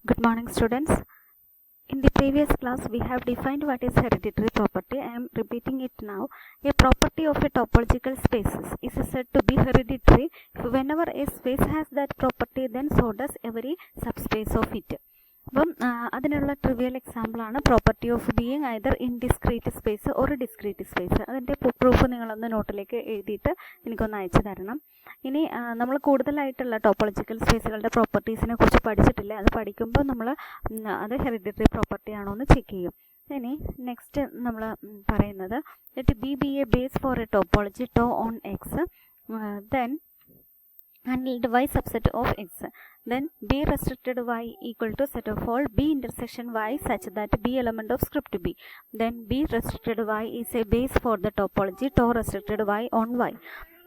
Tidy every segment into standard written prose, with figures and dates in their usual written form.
Good morning, students. In the previous class, we have defined what is hereditary property. I am repeating it now. A property of a topological space is said to be hereditary whenever a space has that property, then so does every subspace of it. അപ്പം അതിനുള്ള trivial എക്സാമ്പിളാണ് property of being either in discrete space or discrete space. അതിൻ്റെ proof നിങ്ങളൊന്ന് നോട്ടിലേക്ക് എഴുതിയിട്ട് എനിക്കൊന്ന് അയച്ചു തരണം. ഇനി നമ്മൾ കൂടുതലായിട്ടുള്ള ടോപ്പോളജിക്കൽ സ്പേസുകളുടെ പ്രോപ്പർട്ടീസിനെ കുറിച്ച് പഠിച്ചിട്ടില്ല. അത് പഠിക്കുമ്പോൾ നമ്മൾ അത് ഹെറിഡിറ്ററി പ്രോപ്പർട്ടി ആണോ എന്ന് ചെക്ക് ചെയ്യും. ഇനി നെക്സ്റ്റ് നമ്മൾ പറയുന്നത് let B a base for a topology tau on X then handled y subset of x, then b restricted y equal to set of all b intersection y such that b element of script b, then b restricted y is a base for the topology tau restricted y on y.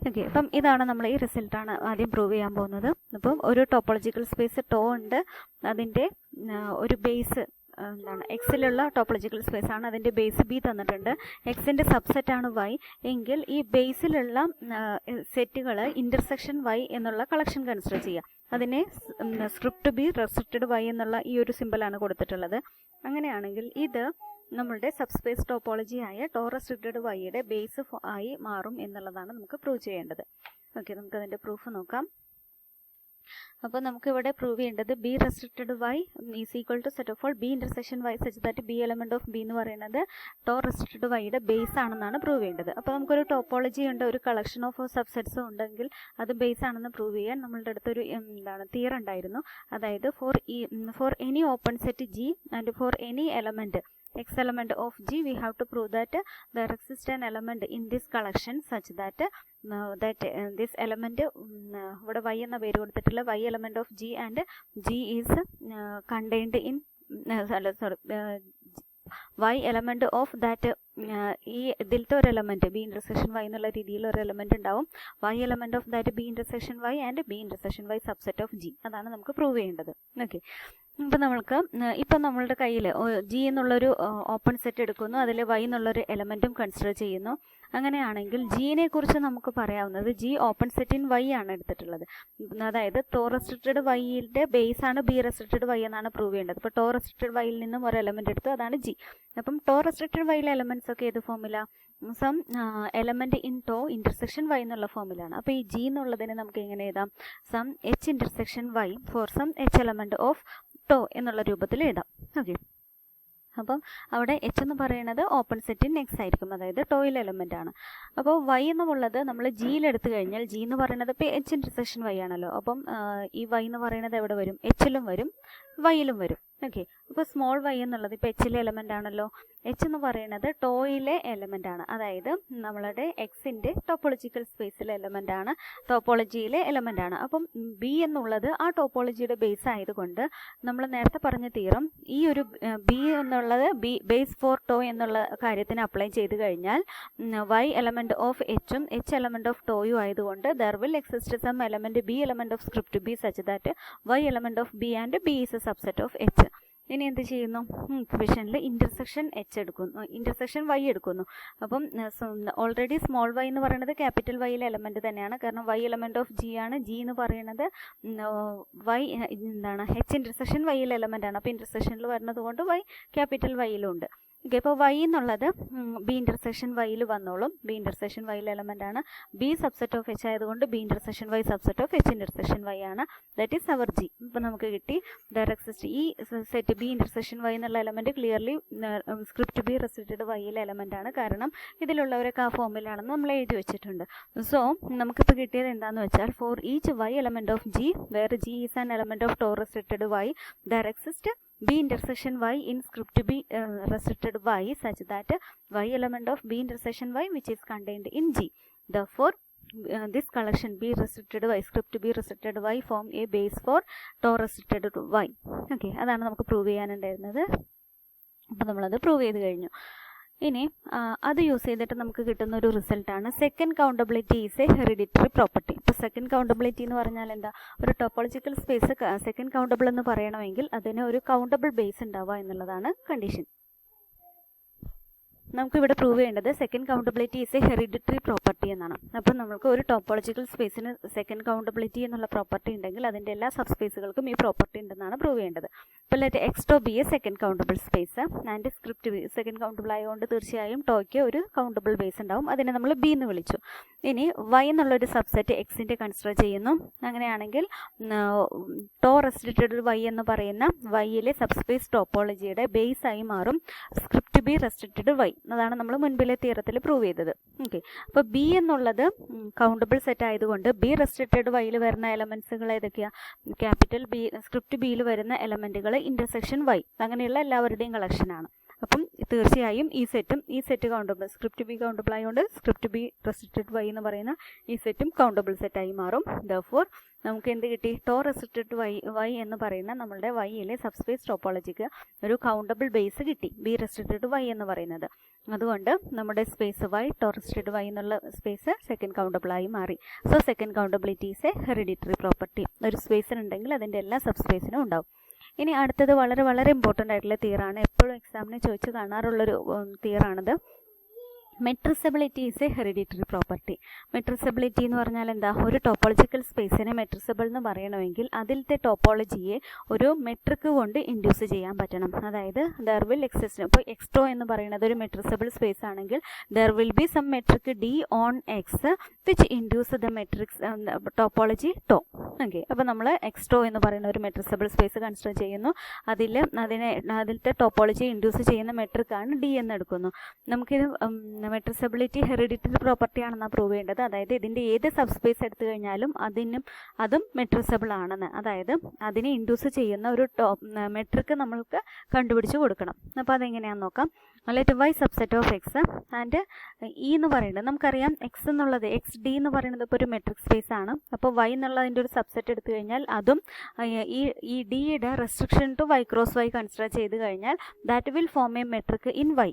Okay, അപ്പം ഇതാണ് നമ്മൾ ഈ റിസൾട്ടാണ് ആദ്യം prove ചെയ്യാൻ പോകുന്നത്. അപ്പം ഒരു ടോപ്പോളജിക്കൽ സ്പേസ് ടോ ഉണ്ട്, അതിൻ്റെ ഒരു ബേസ് എന്താണ് എക്സിലുള്ള ടോപ്പോളജിക്കൽ സ്പേസ് ആണ്, അതിൻ്റെ ബേസ് ബി തന്നിട്ടുണ്ട്, എക്സിൻ്റെ സബ്സെറ്റ് ആണ് വൈ എങ്കിൽ ഈ ബേസിലുള്ള സെറ്റുകൾ ഇൻ്റർസെക്ഷൻ വൈ എന്നുള്ള കളക്ഷൻ കൺസിഡർ ചെയ്യുക. അതിനെ സ്ക്രിപ്റ്റ് ബി റെസ്ട്രിക്റ്റഡ് വൈ എന്നുള്ള ഈ ഒരു സിമ്പിളാണ് കൊടുത്തിട്ടുള്ളത്. അങ്ങനെയാണെങ്കിൽ ഇത് നമ്മളുടെ സബ്സ്പേസ് ടോപ്പോളജി ആയ ടോ റെസ്ട്രിക്റ്റഡ് വൈയുടെ ബേസ് ആയി മാറും എന്നുള്ളതാണ് നമുക്ക് പ്രൂവ് ചെയ്യേണ്ടത്. ഓക്കെ, നമുക്കതിൻ്റെ പ്രൂഫ് നോക്കാം. അപ്പോൾ നമുക്കിവിടെ പ്രൂവ് ചെയ്യേണ്ടത് B restricted Y is equal to set of all B intersection Y such that B element of B എന്ന് പറയുന്നത് ടോ റെസ്ട്രിക്റ്റഡ് വൈയുടെ ബേസ് ആണെന്നാണ് പ്രൂവ് ചെയ്യേണ്ടത്. അപ്പോൾ നമുക്കൊരു ടോപ്പോളജി ഉണ്ട്, ഒരു കളക്ഷൻ ഓഫ് സബ്സെറ്റ്സും ഉണ്ടെങ്കിൽ അത് ബേസ് ആണെന്ന് പ്രൂവ് ചെയ്യാൻ നമ്മളുടെ അടുത്തൊരു തിയറം ഉണ്ടായിരുന്നു. അതായത് for any open set G and for any element x element of G, we have to prove that there exists an element in this collection such that this element ഇവിടെ y എന്ന പേര് കൊടുത്തിട്ടുള്ള y element of G and G is contained in y element of that ഈ ഇതിലത്തെ ഒരു element B intersection Y എന്നുള്ള രീതിയിൽ ഒരു എലമെൻറ്റ് ഉണ്ടാവും. y element of that B intersection Y and B intersection Y subset of G, അതാണ് നമുക്ക് prove ചെയ്യേണ്ടത്. ഓക്കെ, ഇപ്പം നമ്മൾക്ക് ഇപ്പം നമ്മളുടെ കയ്യിൽ ജി എന്നുള്ളൊരു ഓപ്പൺ സെറ്റ് എടുക്കുന്നു, അതിൽ വൈ എന്നുള്ളൊരു എലമെൻറ്റും കൺസിഡർ ചെയ്യുന്നു. അങ്ങനെയാണെങ്കിൽ ജീനെ കുറിച്ച് നമുക്ക് പറയാവുന്നത് G open set in Y ആണ് എടുത്തിട്ടുള്ളത്. അതായത് ടോ റെസ്ട്രിക്റ്റഡ് വൈയുടെ ബേസ് ആണ് ബി റെസ്ട്രിക്റ്റഡ് വൈ എന്നാണ് പ്രൂവ് ചെയ്യേണ്ടത്. അപ്പോൾ ടോ റെസ്ട്രിക്റ്റഡ് വൈയിൽ നിന്നും ഒരു എലമെൻറ്റ് എടുത്തു, അതാണ് ജി. അപ്പം ടോ റെസ്ട്രിക്റ്റഡ് വൈയിലെ എലമെൻറ്റ്സ് ഒക്കെ ഏത് ഫോമില? Some element in tau intersection Y എന്നുള്ള ഫോമിലാണ്. അപ്പോൾ ഈ ജി എന്നുള്ളതിന് നമുക്ക് എങ്ങനെ എഴുതാം? Some H intersection Y for some H element of tau എന്നുള്ള രൂപത്തിൽ എഴുതാം. ഓക്കെ, അപ്പം അവിടെ എച്ച് എന്ന് പറയുന്നത് ഓപ്പൺ സെറ്റ് ഇൻ എക്സ് ആയിരിക്കും, അതായത് ടോയിലെ എലമെൻ്റ് ആണ്. അപ്പോൾ വൈ എന്നുള്ളത് നമ്മൾ ജിയിലെടുത്തു കഴിഞ്ഞാൽ ജി എന്ന് പറയുന്നത് ഇപ്പോൾ എച്ച് ഇൻ്റർസെക്ഷൻ വൈ ആണല്ലോ. അപ്പം ഈ വൈ എന്ന് പറയുന്നത് എവിടെ വരും? എച്ചിലും വരും, വൈയിലും വരും. ഓക്കെ, അപ്പോൾ സ്മോൾ വൈ എന്നുള്ളത് ഇപ്പോൾ എച്ചിലെ എലമെൻ്റ് ആണല്ലോ. എച്ച് എന്ന് പറയുന്നത് ടോയിലെ എലമെൻ്റ് ആണ്, അതായത് നമ്മളുടെ എക്സിൻ്റെ ടോപ്പോളജിക്കൽ സ്പേസിലെ എലമെൻ്റ് ആണ്, ടോപ്പോളജിയിലെ എലമെൻ്റ് ആണ്. അപ്പം ബി എന്നുള്ളത് ആ ടോപ്പോളജിയുടെ ബേസ് ആയതുകൊണ്ട് നമ്മൾ നേരത്തെ പറഞ്ഞ തിയറം ഈ ഒരു ബി എന്നുള്ളത് ബേസ് ഫോർ ടോ എന്നുള്ള കാര്യത്തിന് അപ്ലൈ ചെയ്ത് കഴിഞ്ഞാൽ വൈ എലമെൻറ്റ് ഓഫ് എച്ചും എച്ച് എലമെൻറ്റ് ഓഫ് ടോയും ആയതുകൊണ്ട് there will exist some element B element of script B such that Y element of B and B is a subset of H. ഇനി എന്ത് ചെയ്യുന്നു? ഇക്വേഷനിൽ ഇൻ്റർസെക്ഷൻ എച്ച് എടുക്കുന്നു, intersection Y എടുക്കുന്നു. അപ്പം ഓൾറെഡി സ്മോൾ വൈ എന്ന് പറയുന്നത് ക്യാപിറ്റൽ വൈയിലെ എലമെൻറ്റ് തന്നെയാണ്, കാരണം വൈ എലമെൻറ്റ് ഓഫ് ജി ആണ്. ജി എന്ന് പറയുന്നത് വൈ എച്ച് ഇൻ്റർസെക്ഷൻ വൈയിലെ എലമെൻ്റ് ആണ്. അപ്പോൾ ഇൻ്റർസെക്ഷനിൽ വരുന്നത് കൊണ്ട് വൈ ക്യാപിറ്റൽ വൈയിലും ഉണ്ട്. ഓക്കെ, അപ്പോൾ വൈ എന്നുള്ളത് ബി ഇൻ്റർസെക്ഷൻ വൈയിൽ വന്നോളും, ബി ഇൻ്റർസെക്ഷൻ വൈയിലെ എലമെൻ്റ് ആണ്. ബി സബ്സെറ്റ് ഓഫ് എച്ച് ആയതുകൊണ്ട് B intersection Y subset of H intersection Y ആണ്. That is our G. ഇപ്പം നമുക്ക് കിട്ടി ദർ എക്സിസ്റ്റ് ഈ സെറ്റ് ബി ഇൻ്റർസെക്ഷൻ വൈ എന്നുള്ള element clearly script B restricted വൈയിലെ എലമെൻ്റ് ആണ്, കാരണം ഇതിലുള്ളവരൊക്കെ ആ ഫോമിലാണെന്ന് നമ്മൾ എഴുതി വെച്ചിട്ടുണ്ട്. സോ നമുക്കിപ്പോൾ കിട്ടിയത് എന്താണെന്ന് വെച്ചാൽ for each Y element of G where G is an element of tau restricted Y there exist b intersection y in script b restricted y such that y element of b intersection y which is contained in G. Therefore, this collection b restricted y script b restricted y form a base for tau restricted y. Okay, അതാണ് നമുക്ക് prove ചെയ്യാനുണ്ടായിരുന്നത്. അപ്പോൾ നമ്മളത് prove ചെയ്ത് കഴിഞ്ഞു. ഇനി അത് use ചെയ്തിട്ട് നമുക്ക് കിട്ടുന്ന ഒരു റിസൾട്ടാണ് second countability is a hereditary property. ഇപ്പോൾ സെക്കൻഡ് കൗണ്ടബിലിറ്റി എന്ന് പറഞ്ഞാൽ എന്താ? ഒരു ടോപ്പോളജിക്കൽ സ്പേസ് സെക്കൻഡ് കൗണ്ടബിൾ എന്ന് പറയണമെങ്കിൽ അതിന് ഒരു കൗണ്ടബിൾ ബേസ് ഉണ്ടാവുക എന്നുള്ളതാണ് കണ്ടീഷൻ. നമുക്കിവിടെ പ്രൂവ് ചെയ്യേണ്ടത് second countability is a hereditary property എന്നാണ്. അപ്പം നമുക്ക് ഒരു ടോപ്പോളജിക്കൽ സ്പേസിന് സെക്കൻഡ് കൗണ്ടബിലിറ്റി എന്നുള്ള പ്രോപ്പർട്ടി ഉണ്ടെങ്കിൽ അതിൻ്റെ എല്ലാ സബ് സ്പേസുകൾക്കും ഈ പ്രോപ്പർട്ടി ഉണ്ടെന്നാണ് പ്രൂവ് ചെയ്യേണ്ടത്. ഇപ്പോൾ let X tau be a second countable space and script B second countable ആയതുകൊണ്ട് തീർച്ചയായും ടോയ്ക്ക് ഒരു കൗണ്ടബിൾ ബേസ് ഉണ്ടാവും. അതിനെ നമ്മൾ ബി എന്ന് വിളിച്ചു. ഇനി വൈ എന്നുള്ളൊരു സബ്സെറ്റ് എക്സിൻ്റെ കൺസിഡർ ചെയ്യുന്നു. അങ്ങനെയാണെങ്കിൽ ടോ റെസ്ട്രിക്റ്റഡ് വൈ എന്ന് പറയുന്ന വൈയിലെ സബ്സ്പേസ് ടോപ്പോളജിയുടെ ബേസ് ആയി മാറും സ്ക്രിപ്റ്റ് ബി റെസ്ട്രിക്റ്റഡ് വൈ. അതാണ് നമ്മൾ മുൻപിലെ തിയറത്തിൽ പ്രൂവ് ചെയ്തത്. ഓക്കെ, അപ്പോൾ ബി എന്നുള്ളത് കൗണ്ടബിൾ സെറ്റ് ആയതുകൊണ്ട് ബി റെസ്ട്രിക്റ്റഡ് വൈയിൽ വരുന്ന എലമെൻസുകൾ ഏതൊക്കെയാണ്? ക്യാപിറ്റൽ ബി സ്ക്രിപ്റ്റ് ബിയിൽ വരുന്ന എലമെൻറ്റുകൾ ഇൻ്റർസെക്ഷൻ വൈ, അങ്ങനെയുള്ള എല്ലാവരുടെയും കളക്ഷനാണ്. അപ്പം തീർച്ചയായും ഈ set countable, script B countable ആയതുകൊണ്ട് സ്ക്രിപ്റ്റ് ബി റെസ്ട്രിക്റ്റഡ് വൈ എന്ന് പറയുന്ന ഈ സെറ്റും കൗണ്ടബിൾ സെറ്റായി മാറും. ദെർഫോർ നമുക്ക് എന്ത് കിട്ടി? ടോ റെസ്ട്രിക്റ്റഡ് വൈ എന്ന് പറയുന്ന നമ്മളുടെ വൈയിലെ സബ്സ്പേസ് ടോപ്പോളജിക്ക് ഒരു കൗണ്ടബിൾ ബേസ് കിട്ടി, ബി റെസ്ട്രിക്റ്റഡ് വൈ എന്ന് പറയുന്നത്. അതുകൊണ്ട് നമ്മുടെ space Y, tau restricted Y എന്നുള്ള സ്പേസ് സെക്കൻഡ് കൗണ്ടബിൾ ആയി മാറി. So second countability is a hereditary property. ഒരു സ്പേസിനുണ്ടെങ്കിൽ അതിൻ്റെ എല്ലാ സബ്സ്പേസിനും ഉണ്ടാവും. ഇനി അടുത്തത് വളരെ വളരെ ഇമ്പോർട്ടൻ്റ് ആയിട്ടുള്ള തിയറാണ്, എപ്പോഴും എക്സാമിന് ചോദിച്ച് കാണാറുള്ളൊരു തിയറാണിത്. മെട്രിസബിലിറ്റി ഈസ് എ ഹെറിഡിറ്ററി പ്രോപ്പർട്ടി. മെട്രിസബിലിറ്റി എന്ന് പറഞ്ഞാൽ എന്താ? ഒരു ടോപ്പോളജിക്കൽ സ്പേസിനെ മെട്രിസബിൾ എന്ന് പറയണമെങ്കിൽ അതിലത്തെ ടോപ്പോളജിയെ ഒരു മെട്രിക് കൊണ്ട് ഇൻഡ്യൂസ് ചെയ്യാൻ പറ്റണം. അതായത് ദർ വിൽ എക്സിസ്റ്റ്. ഇപ്പോൾ എക്സ് ടോ എന്ന് പറയുന്നത് ഒരു മെട്രിസബിൾ സ്പേസ് ആണെങ്കിൽ there will be some metric D on X which induce the metrics topology tau. Okay, അപ്പോൾ നമ്മൾ എക്സ് ടോ എന്ന് പറയുന്ന ഒരു മെട്രിസബിൾ സ്പേസ് കൺസിഡർ ചെയ്യുന്നു. അതിലത്തെ ടോപ്പോളജി ഇൻഡ്യൂസ് ചെയ്യുന്ന മെട്രിക്കാണ് ഡി എന്ന് എടുക്കുന്നു. നമുക്കിത് മെട്രിസബിലിറ്റി ഹെറിഡിറ്ററി പ്രോപ്പർട്ടി ആണെന്നാണ് പ്രൂവ് ചെയ്യേണ്ടത്. അതായത് ഇതിൻ്റെ ഏത് സബ്സ്പേസ് എടുത്തു കഴിഞ്ഞാലും അതും മെട്രിസബിൾ ആണെന്ന്, അതായത് അതിനെ ഇൻഡ്യൂസ് ചെയ്യുന്ന ഒരു മെട്രിക്ക് നമ്മൾക്ക് കണ്ടുപിടിച്ച് കൊടുക്കണം. അപ്പോൾ അതെങ്ങനെയാണെന്ന് നോക്കാം. Let Y subset of X and E എന്ന് പറയുന്നത് നമുക്കറിയാം. എക്സ് എന്നുള്ളത് എക്സ് ഡി എന്ന് പറയുന്നത് ഇപ്പോൾ ഒരു മെട്രിക് സ്പേസ് ആണ്. അപ്പോൾ വൈ എന്നുള്ളതിൻ്റെ ഒരു സബ്സെറ്റ് എടുത്തു കഴിഞ്ഞാൽ അതും ഈ ഡിയുടെ restriction to Y cross Y consider ചെയ്ത് കഴിഞ്ഞാൽ that will form a metric in Y.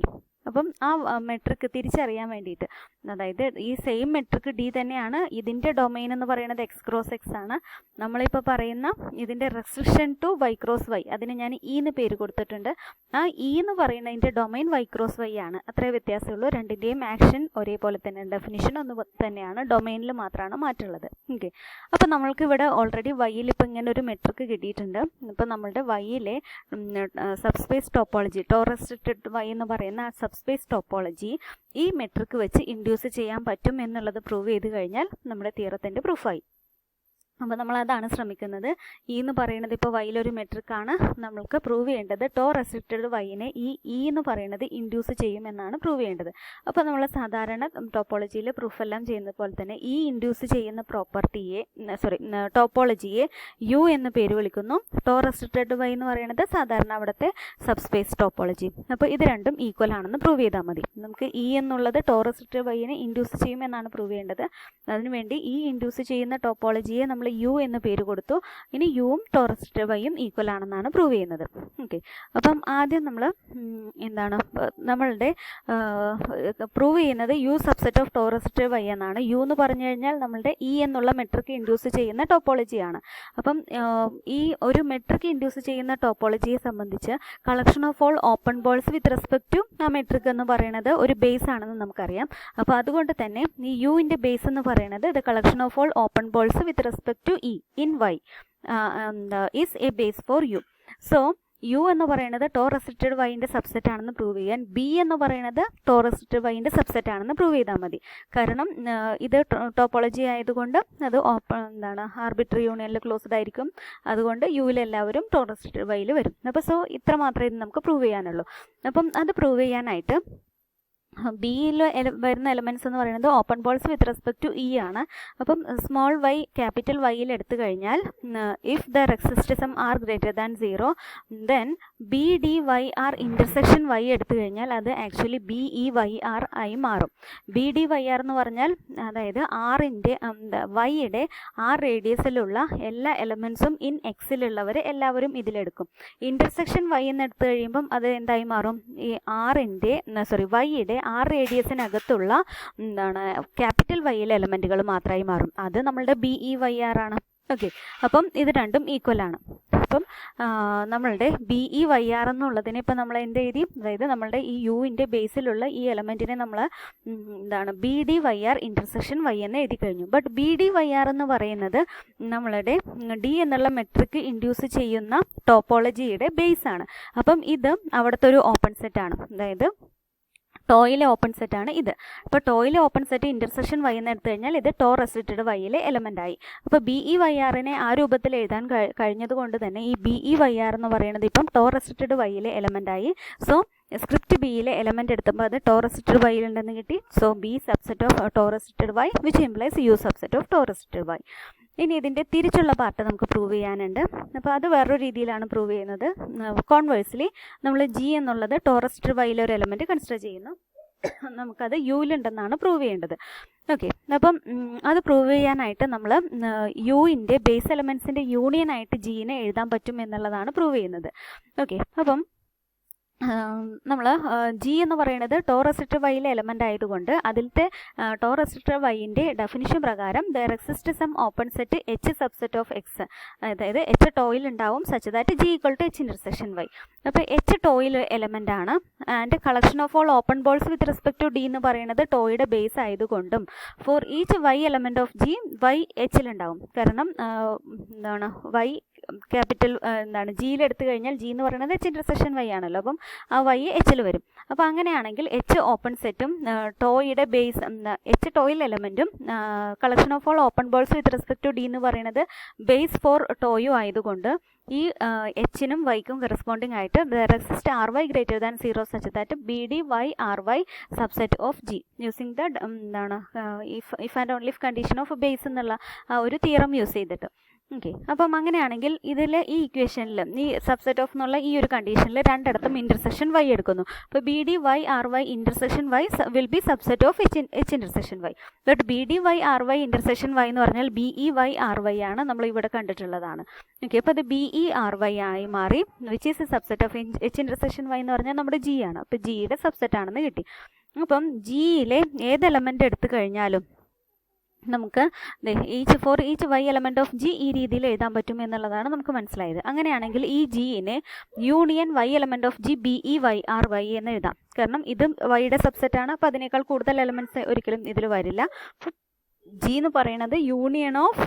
അപ്പം ആ മെട്രിക്ക് തിരിച്ചറിയാൻ വേണ്ടിയിട്ട്, അതായത് ഈ സെയിം മെട്രിക് ഡി തന്നെയാണ്, ഇതിൻ്റെ ഡൊമൈൻ എന്ന് പറയുന്നത് എക്സ് ക്രോസ് എക്സ് ആണ്. നമ്മളിപ്പോൾ പറയുന്ന ഇതിൻ്റെ restriction to Y cross Y, അതിന് ഞാൻ ഇ എന്ന് പേര് കൊടുത്തിട്ടുണ്ട്. ആ ഇ എന്ന് പറയുന്നതിൻ്റെ ഡൊമൈൻ വൈ ക്രോസ് വൈ ആണ്. അത്രേ വ്യത്യാസമുള്ളൂ. രണ്ടിൻ്റെയും ആക്ഷൻ ഒരേപോലെ തന്നെ, ഡെഫിനിഷൻ ഒന്ന് തന്നെയാണ്, ഡൊമൈനിൽ മാത്രമാണ് മാറ്റമുള്ളത്. ഓക്കെ, അപ്പോൾ നമ്മൾക്ക് ഇവിടെ ഓൾറെഡി വൈയിൽ ഇപ്പോൾ ഇങ്ങനെ ഒരു മെട്രിക്ക് കിട്ടിയിട്ടുണ്ട്. ഇപ്പോൾ നമ്മളുടെ വൈയിലെ subspace topology, tau restricted Y എന്ന് പറയുന്ന സ്പേസ് ടോപ്പോളജി ഈ മെട്രിക് വെച്ച് ഇൻഡ്യൂസ് ചെയ്യാൻ പറ്റും എന്നുള്ളത് പ്രൂവ് ചെയ്ത് കഴിഞ്ഞാൽ നമ്മുടെ തിയറത്തിൻ്റെ പ്രൂഫായി. അപ്പോൾ നമ്മളതാണ് ശ്രമിക്കുന്നത്. ഇ എന്ന് പറയുന്നത് ഇപ്പോൾ വൈയിലൊരു മെട്രിക്കാണ്. നമ്മൾക്ക് പ്രൂവ് ചെയ്യേണ്ടത് ടോ റെസ്ട്രിക്റ്റഡ് വൈനെ ഈ എന്ന് പറയുന്നത് ഇൻഡ്യൂസ് ചെയ്യും എന്നാണ് പ്രൂവ് ചെയ്യേണ്ടത്. അപ്പോൾ നമ്മൾ സാധാരണ ടോപ്പോളജിയിൽ പ്രൂഫെല്ലാം ചെയ്യുന്നത് പോലെ തന്നെ ഈ ഇൻഡ്യൂസ് ചെയ്യുന്ന ടോപ്പോളജിയെ യു എന്ന് പേര് വിളിക്കുന്നു. ടോ റെസ്ട്രിക്റ്റഡ് വൈ എന്ന് പറയുന്നത് സാധാരണ അവിടുത്തെ സബ്സ്പേസ് ടോപ്പോളജി. അപ്പോൾ ഇത് രണ്ടും ഈക്വൽ ആണെന്ന് പ്രൂവ് ചെയ്താൽ മതി. നമുക്ക് ഇ എന്നുള്ളത് ടോ റെസ്ട്രിക്റ്റഡ് വൈനെ ഇൻഡ്യൂസ് ചെയ്യും എന്നാണ് പ്രൂവ് ചെയ്യേണ്ടത്. അതിനുവേണ്ടി ഈ ഇൻഡ്യൂസ് ചെയ്യുന്ന ടോപ്പോളജിയെ നമ്മൾ യു എന്ന് പേര് കൊടുത്തു. ഇനി യുവും ടോ റെസ്ട്രിക്റ്റഡ് വൈയും ഈക്വൽ ആണെന്നാണ് പ്രൂവ് ചെയ്യുന്നത്. ഓക്കെ, അപ്പം ആദ്യം നമ്മൾ നമ്മളുടെ പ്രൂവ് ചെയ്യുന്നത് U subset of tau restricted Y എന്നാണ്. യു എന്ന് പറഞ്ഞു കഴിഞ്ഞാൽ നമ്മളുടെ ഇ എന്നുള്ള മെട്രിക് ഇൻഡ്യൂസ് ചെയ്യുന്ന ടോപ്പോളജിയാണ്. അപ്പം ഈ ഒരു മെട്രിക് ഇൻഡ്യൂസ് ചെയ്യുന്ന ടോപ്പോളജിയെ സംബന്ധിച്ച് collection of all open balls with respect to ആ മെട്രിക് എന്ന് പറയുന്നത് ഒരു ബേസ് ആണെന്ന് നമുക്കറിയാം. അപ്പോൾ അതുകൊണ്ട് തന്നെ ഈ യുവിൻ്റെ ബേസ് എന്ന് പറയുന്നത് the collection of all open balls with respect to E in Y is a base for U. So U എന്ന് പറയുന്നത് ടോ റെസ്ട്രിക്റ്റഡ് വൈൻ്റെ സബ്സെറ്റ് ആണെന്ന് പ്രൂവ് ചെയ്യാൻ ബി എന്ന് പറയുന്നത് ടോ റെസ്ട്രിക്റ്റഡ് വൈൻ്റെ സബ്സെറ്റ് ആണെന്ന് പ്രൂവ് ചെയ്താൽ മതി. കാരണം ഇത് ടോപ്പോളജി ആയതുകൊണ്ട് അത് ആർബിട്രറി യൂണിയനിൽ ക്ലോസ്ഡ് ആയിരിക്കും. അതുകൊണ്ട് യുവിലെല്ലാവരും ടോ റെസ്ട്രിക്റ്റഡ് വൈയിൽ വരും. അപ്പോൾ സോ ഇത്ര മാത്രമേ ഇത് നമുക്ക് പ്രൂവ് ചെയ്യാനുള്ളൂ. അപ്പം അത് പ്രൂവ് ചെയ്യാനായിട്ട് ബിയിൽ വരുന്ന എലമെൻറ്റ്സ് എന്ന് പറയുന്നത് open balls with respect to E ആണ്. അപ്പം സ്മോൾ വൈ ക്യാപിറ്റൽ വൈയിൽ എടുത്തു കഴിഞ്ഞാൽ if there exist some R greater than 0 then B D Y R intersection Y എടുത്തു കഴിഞ്ഞാൽ അത് actually B E Y R ആയി മാറും. ബി ഡി വൈ ആർ എന്ന് പറഞ്ഞാൽ അതായത് വൈയുടെ ആർ റേഡിയസിലുള്ള എല്ലാ എലമെൻറ്റ്സും ഇൻ എക്സിലുള്ളവർ എല്ലാവരും ഇതിലെടുക്കും. ഇൻ്റർസെക്ഷൻ വൈ എന്ന് എടുത്തു കഴിയുമ്പം അത് എന്തായി മാറും? ഈ വൈയുടെ ആർ റേഡിയസിനകത്തുള്ള ക്യാപിറ്റൽ വൈയിലെ എലമെൻറ്റുകൾ മാത്രമായി മാറും. അത് നമ്മളുടെ ബി ഇ വൈ ആർ ആണ്. ഓക്കെ, അപ്പം ഇത് രണ്ടും ഈക്വലാണ്. അപ്പം നമ്മളുടെ BE/YR എന്നുള്ളതിനെ ഇപ്പം നമ്മൾ എന്ത് എഴുതി, അതായത് നമ്മളുടെ ഈ യുവിൻ്റെ ബേസിലുള്ള ഈ എലമെൻറ്റിനെ നമ്മൾ BD/YR ഇൻ്റർസെക്ഷൻ Y എന്ന് എഴുതി കഴിഞ്ഞു. ബട്ട് BD/YR എന്ന് പറയുന്നത് നമ്മളുടെ D എന്നുള്ള മെട്രിക് ഇൻഡ്യൂസ് ചെയ്യുന്ന ടോപ്പോളജിയുടെ ബേസാണ്. അപ്പം ഇത് അവിടുത്തെ ഒരു ഓപ്പൺ സെറ്റാണ്, അതായത് ടോയിലെ ഓപ്പൺ സെറ്റാണ് ഇത്. അപ്പോൾ ടോയിലെ ഓപ്പൺ സെറ്റ് ഇൻ്റർസെക്ഷൻ Y എന്ന് എടുത്തു കഴിഞ്ഞാൽ ഇത് ടോ റെസ്ട്രിക്റ്റഡ് Yയിലെ എലമെൻ്റായി. അപ്പോൾ BE/YRനെ ആ രൂപത്തിൽ എഴുതാൻ കഴിഞ്ഞത് കൊണ്ട് തന്നെ ഈ BE/YR എന്ന് പറയുന്നത് ഇപ്പം ടോ റെസ്ട്രിക്റ്റഡ് Yയിലെ എലമെൻ്റായി. സോ സ്ക്രിപ്റ്റ് ബിയിലെ എലമെൻ്റ് എടുത്തപ്പോൾ അത് ടോ റെസ്ട്രിക്റ്റഡ് Yയിൽ ഉണ്ടെന്ന് കിട്ടി. So B subset of tau restricted Y which implies U subset of tau restricted Y. ഇനി ഇതിൻ്റെ തിരിച്ചുള്ള പാർട്ട് നമുക്ക് പ്രൂവ് ചെയ്യാനുണ്ട്. അപ്പോൾ അത് വേറൊരു രീതിയിലാണ് പ്രൂവ് ചെയ്യുന്നത്. കോൺവേഴ്സ്ലി നമ്മൾ G എന്നുള്ളത് ടോ റെസ്ട്രിക്റ്റഡ് Yയിലെ ഒരു എലമെൻറ്റ് കൺസിഡർ ചെയ്യുന്നു, നമുക്കത് യുവിലുണ്ടെന്നാണ് പ്രൂവ് ചെയ്യേണ്ടത്. ഓക്കെ, അപ്പം അത് പ്രൂവ് ചെയ്യാനായിട്ട് നമ്മൾ യുവിൻ്റെ ബേസ് എലമെൻറ്റ്സിൻ്റെ യൂണിയനായിട്ട് ജീനെ എഴുതാൻ പറ്റും എന്നുള്ളതാണ് പ്രൂവ് ചെയ്യുന്നത്. ഓക്കെ, അപ്പം നമ്മൾ G എന്ന് പറയുന്നത് ടോ റെസ്ട്രിക്റ്റഡ് Yയിലെ എലമെൻ്റ് ആയതുകൊണ്ട് അതിലത്തെ ടോ റെസ്ട്രിക്റ്റഡ് Yൻ്റെ ഡെഫിനിഷൻ പ്രകാരം there exist some open set H subset of X, അതായത് H ടോയിൽ ഉണ്ടാവും such that G equal to H intersection Y. അപ്പോൾ H ടോയിൽ എലമെൻ്റ് ആണ് and collection of all open balls with respect to D എന്ന് പറയുന്നത് ടോയുടെ ബേസ് ആയതുകൊണ്ടും for each Y element of G Y Hലുണ്ടാവും. കാരണം എന്താണ് Y ക്യാപിറ്റൽ ജിയിലെടുത്തു കഴിഞ്ഞാൽ G എന്ന് പറയുന്നത് H ഇൻ്റർസെക്ഷൻ Y ആണല്ലോ, അപ്പം ആ Y Hൽ വരും. അപ്പോൾ അങ്ങനെയാണെങ്കിൽ H ഓപ്പൺ സെറ്റും ടോയുടെ ബേസ് H ടോയിൽ എലമെൻറ്റും collection of all open balls with respect to D എന്ന് പറയുന്നത് ബേസ് ഫോർ ടോയും ആയതുകൊണ്ട് ഈ Hനും Yക്കും കറസ്പോണ്ടിങ് ആയിട്ട് there exist RY greater than 0 such that BD/YRY subset of G using the if and only if condition of base എന്നുള്ള ഒരു തിയറം യൂസ് ചെയ്തിട്ട്. ഓക്കെ, അപ്പം അങ്ങനെയാണെങ്കിൽ ഇതിൽ ഈ ഇക്വേഷനിൽ ഈ സബ്സെറ്റ് ഓഫ് എന്നുള്ള ഈ ഒരു കണ്ടീഷനിൽ രണ്ടിടത്തും ഇൻ്റർസെക്ഷൻ Y എടുക്കുന്നു. അപ്പോൾ BD/YRY intersection Y will be subset of H intersection Y. But BD/YRY intersection Y എന്ന് പറഞ്ഞാൽ BE/YRY ആണ്, നമ്മൾ ഇവിടെ കണ്ടിട്ടുള്ളതാണ്. ഓക്കെ, അപ്പോൾ അത് BE/RY ആയി മാറി, which is a subset of H intersection Y എന്ന് പറഞ്ഞാൽ നമ്മുടെ G ആണ്. അപ്പോൾ Gയുടെ സബ്സെറ്റ് ആണെന്ന് കിട്ടി. അപ്പം Gയിലെ ഏത് എലമെൻ്റ് എടുത്തു കഴിഞ്ഞാലും നമുക്ക് four each Y element of G ഈ രീതിയിൽ എഴുതാൻ പറ്റും എന്നുള്ളതാണ് നമുക്ക് മനസ്സിലായത്. അങ്ങനെയാണെങ്കിൽ ഈ Gനെ union Y element of G BE/YRY എന്ന് എഴുതാം. കാരണം ഇത് Yയുടെ സബ്സെറ്റാണ്, അപ്പോൾ അതിനേക്കാൾ കൂടുതൽ എലമെൻറ്റ്സ് ഒരിക്കലും ഇതിൽ വരില്ല. G എന്ന് പറയുന്നത് യൂണിയൻ ഓഫ്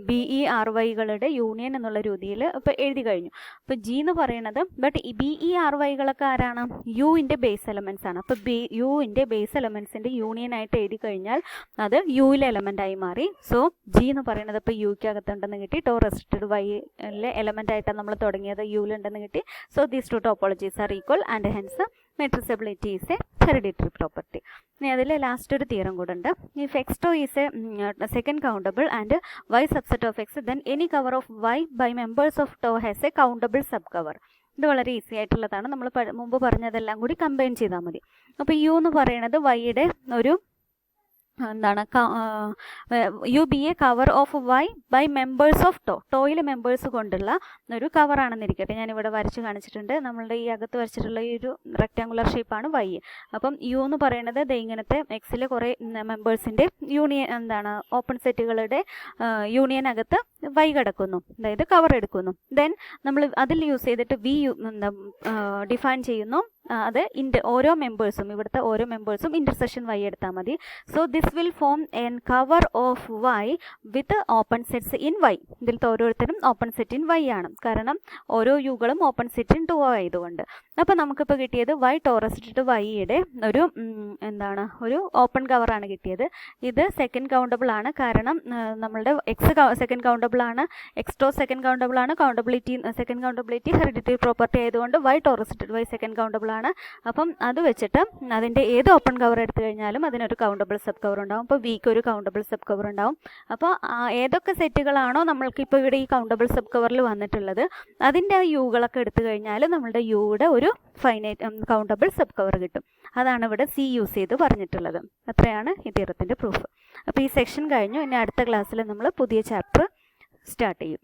BE/RYകളുടെ യൂണിയൻ എന്നുള്ള രീതിയിൽ ഇപ്പോൾ എഴുതി കഴിഞ്ഞു. അപ്പോൾ G എന്ന് പറയുന്നത് ബട്ട് BE/RYകളൊക്കെ ആരാണ്, യുവിൻ്റെ ബേസ് എലമെൻറ്റ്സ് ആണ്. അപ്പോൾ യുവിൻ്റെ ബേസ് എലമെൻറ്റ്സിൻ്റെ യൂണിയൻ ആയിട്ട് എഴുതി കഴിഞ്ഞാൽ അത് യുവിലെ എലമെൻ്റായി മാറി. സോ G എന്ന് പറയുന്നത് ഇപ്പോൾ യുക്കകത്തുണ്ടെന്ന് കിട്ടി. ടോ റെസ്ട്രിക്റ്റഡ് Yയിലെ എലമെൻ്റ് ആയിട്ടാണ് നമ്മൾ തുടങ്ങിയത്, യുവിലുണ്ടെന്ന് കിട്ടി. So these two topologies are equal and hence metrizability is a hereditary property. ഇനി അതിൽ ലാസ്റ്റ് ഒരു തിയറം കൂടെ ഉണ്ട്. If X tau is a second countable and Y subset of X then any cover of Y by members of tau has a countable subcover. ഇത് വളരെ easy ആയിട്ടുള്ളതാണ്, നമ്മൾ മുമ്പ് പറഞ്ഞതെല്ലാം കൂടി കമ്പൈൻ ചെയ്താൽ മതി. അപ്പോൾ യു എന്ന് പറയുന്നത് Yയുടെ ഒരു U be a cover of Y by members of ടോയിലെ മെമ്പേഴ്സ് കൊണ്ടുള്ള ഒരു കവറാണെന്നിരിക്കട്ടെ. ഞാനിവിടെ വരച്ച് കാണിച്ചിട്ടുണ്ട്. നമ്മളുടെ ഈ അകത്ത് വരച്ചിട്ടുള്ള ഈ ഒരു റെക്റ്റാങ്കുലർ ഷേപ്പാണ് Y. അപ്പം യു എന്ന് പറയുന്നത് ഇങ്ങനത്തെ എക്സിലെ കുറേ മെമ്പേഴ്സിൻ്റെ യൂണിയൻ ഓപ്പൺ സെറ്റുകളുടെ യൂണിയനകത്ത് Y കിടക്കുന്നു, അതായത് കവർ എടുക്കുന്നു. ദെൻ നമ്മൾ അതിൽ യൂസ് ചെയ്തിട്ട് V ഡിഫൈൻ ചെയ്യുന്നു. അത് ഓരോ മെമ്പേഴ്സും ഇവിടുത്തെ ഓരോ മെമ്പേഴ്സും ഇൻ്റർസെക്ഷൻ Y എടുത്താൽ മതി. So this will form N cover of Y with open sets in Y. ഇതിലത്തെ ഓരോരുത്തരും ഓപ്പൺ സെറ്റ് ഇൻ Y ആണ്, കാരണം ഓരോ യുകളും ഓപ്പൺ സെറ്റ് ഇൻ 2 ആയതുകൊണ്ട്. അപ്പോൾ നമുക്കിപ്പോൾ കിട്ടിയത് Y ടോ റെസ്ട്രിക്റ്റഡ് Yയുടെ ഒരു ഓപ്പൺ കവറാണ് കിട്ടിയത്. ഇത് സെക്കൻഡ് കൗണ്ടബിൾ ആണ്, കാരണം നമ്മളുടെ X സെക്കൻഡ് കൗണ്ടബിൾ ആണ്, X ടോ സെക്കൻഡ് കൗണ്ടബിൾ ആണ്. സെക്കൻഡ് കൗണ്ടബിലിറ്റി ഹെറിഡിറ്ററി പ്രോപ്പർട്ടി ആയതുകൊണ്ട് Y tau restricted Y second countable ആണ്. അപ്പം അത് വെച്ചിട്ട് അതിൻ്റെ ഏത് ഓപ്പൺ കവർ എടുത്തു കഴിഞ്ഞാലും അതിനൊരു കൗണ്ടബിൾ സബ് കവർ ഉണ്ടാവും. അപ്പോൾ Vക്ക് ഒരു കൗണ്ടബിൾ സബ് കവർ ഉണ്ടാവും. അപ്പോൾ ഏതൊക്കെ സെറ്റുകളാണോ നമ്മൾക്കിപ്പോൾ ഇവിടെ ഈ കൗണ്ടബിൾ സബ് കവറിൽ വന്നിട്ടുള്ളത് അതിൻ്റെ ആ യുകളൊക്കെ എടുത്തു കഴിഞ്ഞാൽ നമ്മളുടെ യുടെ ഒരു ഫൈനൈറ്റ് കൗണ്ടബിൾ സബ് കവർ കിട്ടും. അതാണ് ഇവിടെ C യൂസ് ചെയ്ത് പറഞ്ഞിട്ടുള്ളത്. അത്രയാണ് ഈ തിയറത്തിൻ്റെ പ്രൂഫ്. അപ്പോൾ ഈ സെക്ഷൻ കഴിഞ്ഞു. ഇനി അടുത്ത ക്ലാസ്സിൽ നമ്മൾ പുതിയ ചാപ്റ്റർ സ്റ്റാർട്ട് ചെയ്യും.